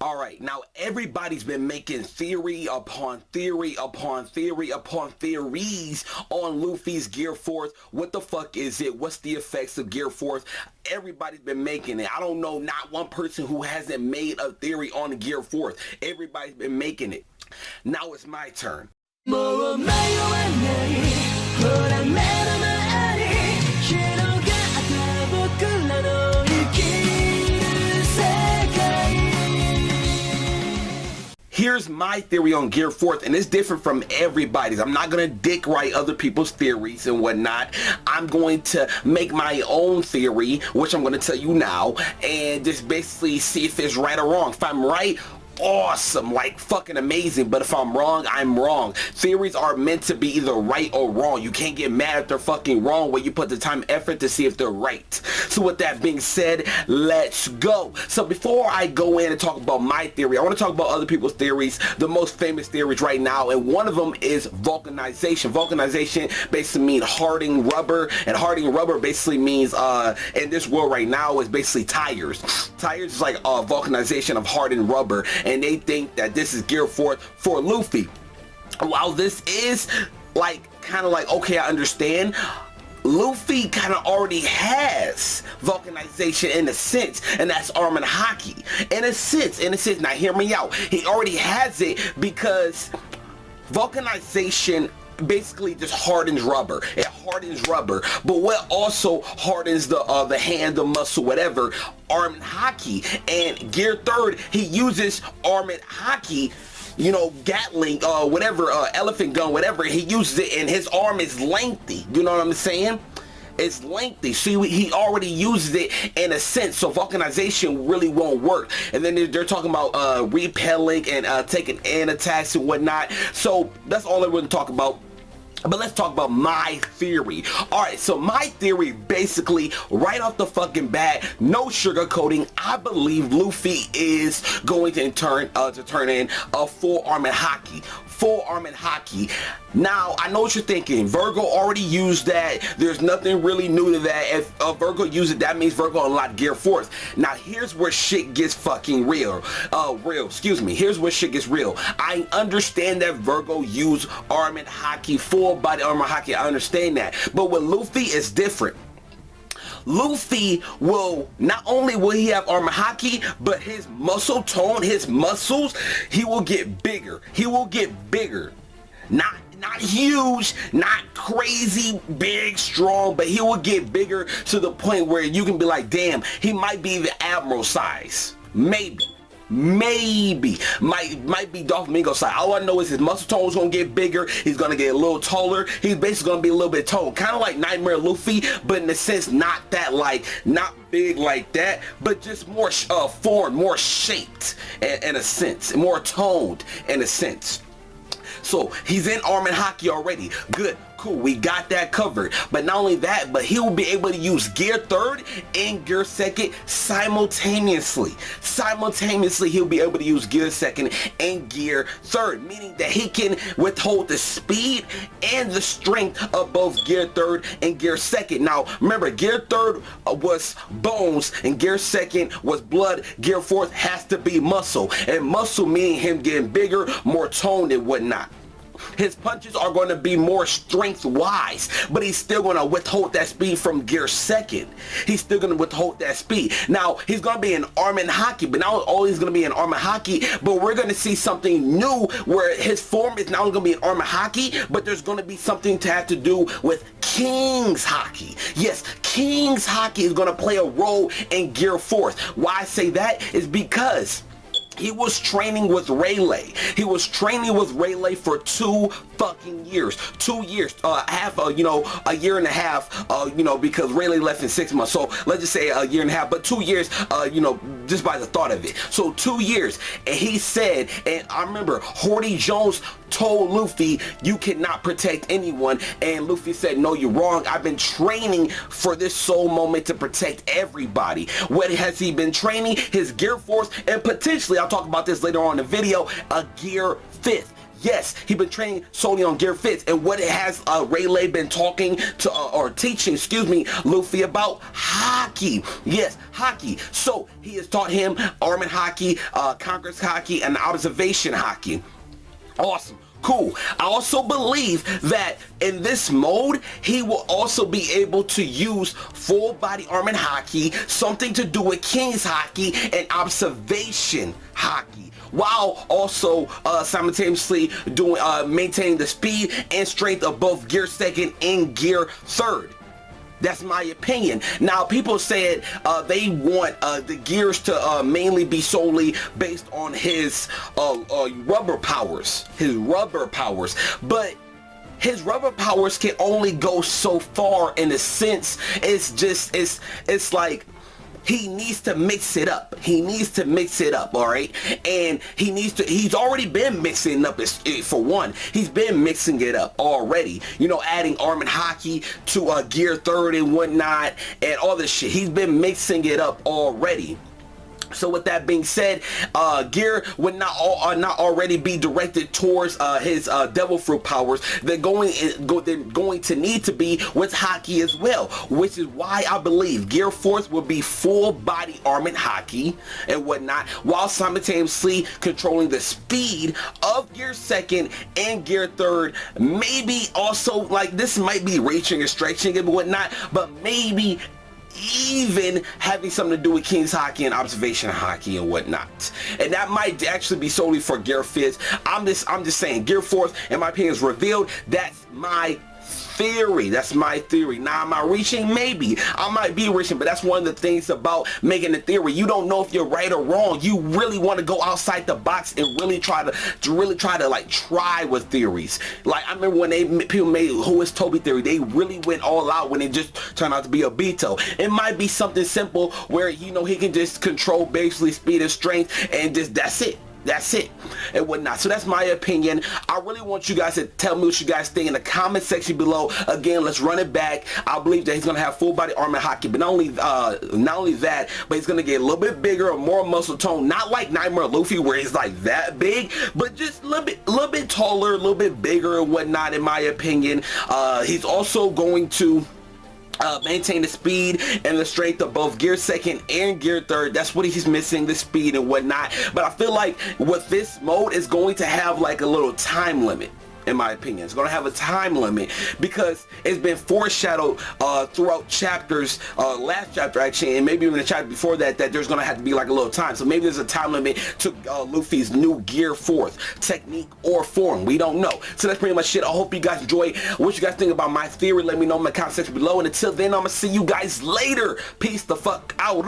Alright, now everybody's been making theory upon theory upon theory upon theories on Luffy's Gear 4th. What the fuck is it? What's the effects of Gear 4th? Everybody's been making it. I don't know not one person who hasn't made a theory on Gear 4th. Everybody's been making it. Now it's my turn. Here's my theory on Gear 4th, and it's different from everybody's. I'm not going to dick write other people's theories and whatnot. I'm going to make my own theory, which I'm going to tell you now, and just basically see if it's right or wrong. If I'm right, awesome, like fucking amazing, but if I'm wrong, I'm wrong. Theories are meant to be either right or wrong. You can't get mad if they're fucking wrong when you put the time and effort to see if they're right. So with that being said, let's go. So before I go in and talk about my theory, I want to talk about other people's theories, the most famous theories right now, and one of them is vulcanization. Vulcanization basically means hardening rubber, and hardening rubber basically means in this world right now is basically tires. Tires is like vulcanization of hardened rubber, and they think that this is Gear 4th for Luffy. While this is like kind of like, okay, I understand, Luffy kind of already has vulcanization in a sense, and that's arm and hockey. In a sense, now hear me out. He already has it because vulcanization basically just hardens rubber. It hardens rubber, but what also hardens the hand, the muscle, whatever, arm and hockey. And Gear 3rd, he uses arm and hockey, you know, Gatling, whatever, elephant gun, whatever, he uses it, and his arm is lengthy. You know what I'm saying? It's lengthy. See, he already uses it in a sense, so vulcanization really won't work. And then they're talking about repelling and taking in attacks and whatnot. So that's all I want to talk about. But let's talk about my theory. Alright, so my theory basically, right off the fucking bat, no sugarcoating, I believe Luffy is going to turn in a full arm and hockey. Full arm and hockey. Now, I know what you're thinking. Virgo already used that. There's nothing really new to that. If Virgo used it, that means Virgo unlocked Gear 4th. Now, here's where shit gets fucking real. Here's where shit gets real. I understand that Virgo used arm and hockey, full body armor hockey. I understand that. But with Luffy, it's different. Luffy will, not only will he have armor hockey, but his muscle tone, his muscles, he will get bigger. He will get bigger. Not huge, not crazy, big, strong, but he will get bigger to the point where you can be like, damn, he might be the Admiral size. Maybe might be Doflamingo size. All I know is his muscle tone is gonna get bigger. He's gonna get a little taller. He's basically gonna be a little bit tall, kind of like Nightmare Luffy, but in a sense not that, like not big like that, but just more formed, more shaped in a sense, more toned in a sense. So he's in arm and hockey already. Good, cool, we got that covered. But not only that, but he will be able to use Gear 3rd and Gear 2nd simultaneously. Simultaneously, he'll be able to use Gear 2nd and Gear 3rd, meaning that he can withhold the speed and the strength of both Gear 3rd and Gear 2nd. Now, remember, Gear 3rd was bones and Gear 2nd was blood. Gear 4th has to be muscle, and muscle meaning him getting bigger, more toned and whatnot. His punches are going to be more strength-wise, but he's still going to withhold that speed from Gear 2nd. He's still going to withhold that speed. Now, he's going to be in arm and hockey, but not only is going to be in arm and hockey, but we're going to see something new where his form is not only going to be in arm and hockey, but there's going to be something to have to do with King's Hockey. Yes, King's Hockey is going to play a role in Gear 4th. Why I say that is because he was training with Rayleigh. He was training with Rayleigh for 2 fucking years. 2 years, a year and a half, because Rayleigh left in 6 months. So let's just say a year and a half, but 2 years, just by the thought of it. So 2 years, and he said, and I remember Horty Jones told Luffy, you cannot protect anyone, and Luffy said, no, you're wrong. I've been training for this sole moment to protect everybody. What has he been training? His Gear 4th, and potentially, I'll talk about this later on in the video, a Gear 5th. Yes, he's been training solely on Gear 5, and what it has Rayleigh been talking to or teaching, excuse me, Luffy about? Haki. Yes, Haki. So he has taught him Armin Haki, Conqueror's Haki, and Observation Haki. Awesome. Cool. I also believe that in this mode, he will also be able to use full body Armin Haki, something to do with King's Haki and Observation Haki, while also simultaneously doing maintaining the speed and strength of both Gear 2nd and Gear 3rd. That's my opinion. Now, people said they want the gears to mainly be solely based on his rubber powers. But his rubber powers can only go so far, in a sense. It's like he needs to mix it up. All right? And he's already been mixing it up. For one, he's been mixing it up already. You know, adding Armin Haki to Gear 3rd and whatnot, and all this shit. He's been mixing it up already. So with that being said, Gear would not already be directed towards his Devil Fruit powers. They're going to need to be with Haki as well, which is why I believe Gear 4th will be full body Armin Haki and whatnot, while simultaneously controlling the speed of Gear 2nd and Gear 3rd. Maybe also, like, this might be reaching and stretching and whatnot, but maybe even having something to do with King's Haki and Observation Haki and whatnot. And that might actually be solely for Gear 5th. I'm just saying, Gear 4th, in my opinion, is revealed. That's my theory. Now, am I reaching? Maybe I might be reaching, but that's one of the things about making a theory. You don't know if you're right or wrong. You really want to go outside the box and really try to like try with theories. Like, I remember when people made Who is Toby theory, they really went all out when it just turned out to be a Beto. It might be something simple where, you know, he can just control basically speed and strength, and just that's it and whatnot. So that's my opinion. I really want you guys to tell me what you guys think in the comment section below. Again, let's run it back. I believe that he's gonna have full body Armin Haki, but not only that, but he's gonna get a little bit bigger, more muscle tone. Not like Nightmare Luffy where he's like that big, but just a little bit taller, a little bit bigger and whatnot, in my opinion. He's also going to maintain the speed and the strength of both Gear 2nd and Gear 3rd. That's what he's missing, the speed and whatnot. But I feel like with this mode, is going to have like a little time limit. In my opinion, it's going to have a time limit because it's been foreshadowed throughout chapters, last chapter actually, and maybe even the chapter before that, that there's going to have to be like a little time. So maybe there's a time limit to Luffy's new Gear 4th technique or form. We don't know. So that's pretty much it. I hope you guys enjoy what you guys think about my theory. Let me know in the comment section below, and until then, I'm gonna see you guys later. Peace the fuck out.